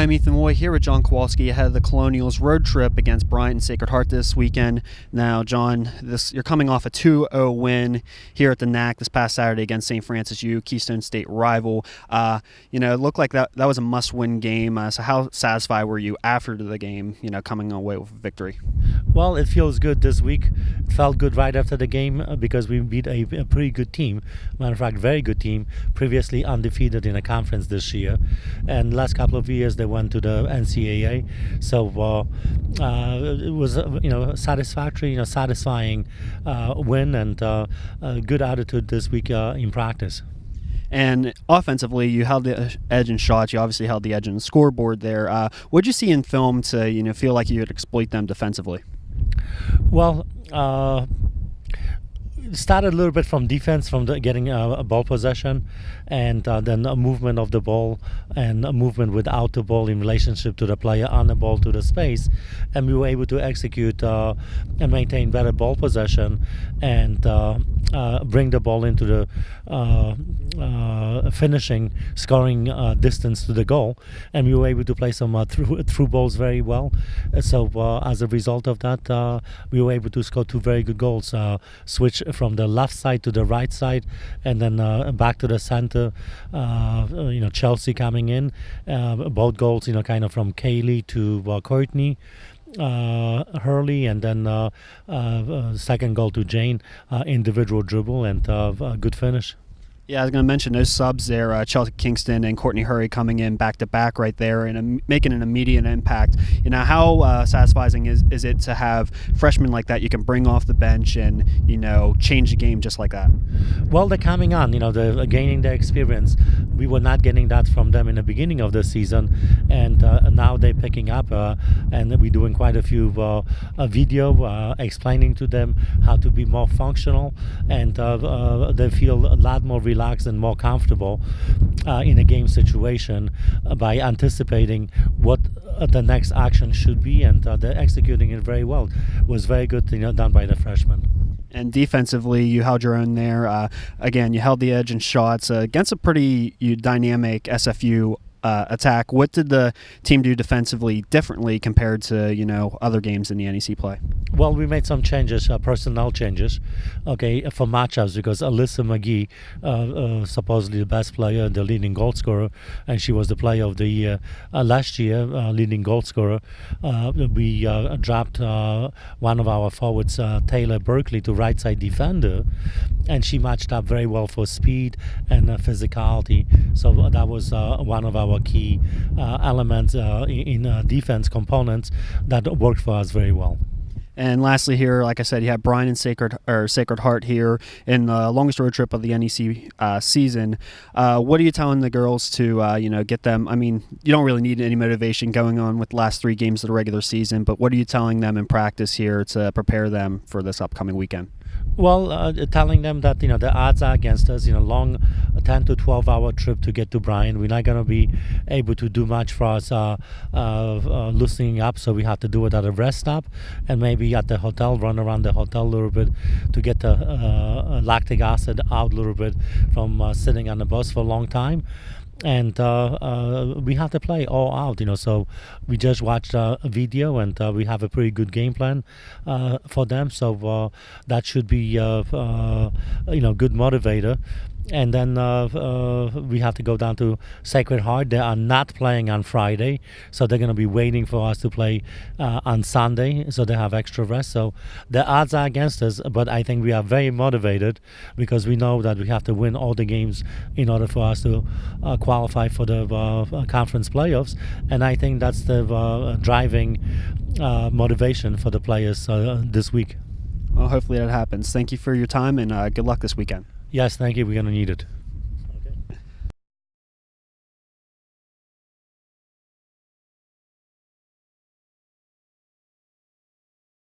I'm Ethan Loy here with John Kowalski ahead of the Colonials road trip against Bryant and Sacred Heart this weekend. Now, John, you're coming off a 2-0 win here at the NAC this past Saturday against St. Francis U, Keystone State rival. It looked like that was a must-win game. So how satisfied were you after the game, coming away with a victory? Well, it feels good this week. It felt good right after the game because we beat a pretty good team. Matter of fact, very good team, previously undefeated in a conference this year. And last couple of years they went to the NCAA. So it was satisfactory, satisfying win and a good attitude this week in practice. And offensively, you held the edge in shots. You obviously held the edge in the scoreboard there. What did you see in film to feel like you could exploit them defensively? Well, started a little bit from defense, from getting a ball possession, and then a movement of the ball and a movement without the ball in relationship to the player on the ball to the space, and we were able to execute and maintain better ball possession and bring the ball into the finishing, scoring distance to the goal, and we were able to play some through balls very well. So as a result of that, we were able to score two very good goals. Switch from the left side to the right side, and then back to the center. Chelsea coming in, both goals, kind of from Kaylee to Courtney. Hurley, and then second goal to Jane, individual dribble and a good finish. Yeah, I was going to mention those subs there, Chelsea Kingston and Courtney Hurry coming in back-to-back right there and making an immediate impact. How satisfying is it to have freshmen like that you can bring off the bench and, change the game just like that? Well, they're coming on, they're gaining their experience. We were not getting that from them in the beginning of the season, and now they're picking up, and we're doing quite a few video explaining to them how to be more functional, and they feel a lot more relaxed and more comfortable in a game situation by anticipating what the next action should be, and they're executing it very well. It was very good done by the freshmen. And defensively, you held your own there. Again, you held the edge in shots against a pretty dynamic SFU attack. What did the team do defensively differently compared to other games in the NEC play? Well, we made some changes, personnel changes, for matchups, because Alyssa McGee, supposedly the best player and the leading goal scorer, and she was the player of the year last year, leading goal scorer. We dropped one of our forwards, Taylor Berkeley, to right side defender, and she matched up very well for speed and physicality. So that was one of our key elements in defense components that worked for us very well. And lastly here, like I said, you have Bryant and Sacred Heart here in the longest road trip of the NEC season. What are you telling the girls to, get them? I mean, you don't really need any motivation going on with the last 3 games of the regular season, but what are you telling them in practice here to prepare them for this upcoming weekend? Well, telling them that the odds are against us. Long 10 to 12 hour trip to get to Bryant. We're not going to be able to do much for us loosening up, so we have to do it at a rest stop and maybe at the hotel, run around the hotel a little bit to get the lactic acid out a little bit from sitting on the bus for a long time. And we have to play all out, so we just watched a video, and we have a pretty good game plan for them, so that should be good motivator. And then we have to go down to Sacred Heart. They are not playing on Friday, so they're going to be waiting for us to play on Sunday, so they have extra rest. So the odds are against us, but I think we are very motivated because we know that we have to win all the games in order for us to qualify for the conference playoffs. And I think that's the driving motivation for the players this week. Well, hopefully that happens. Thank you for your time, and good luck this weekend. Yes, thank you. We're going to need it.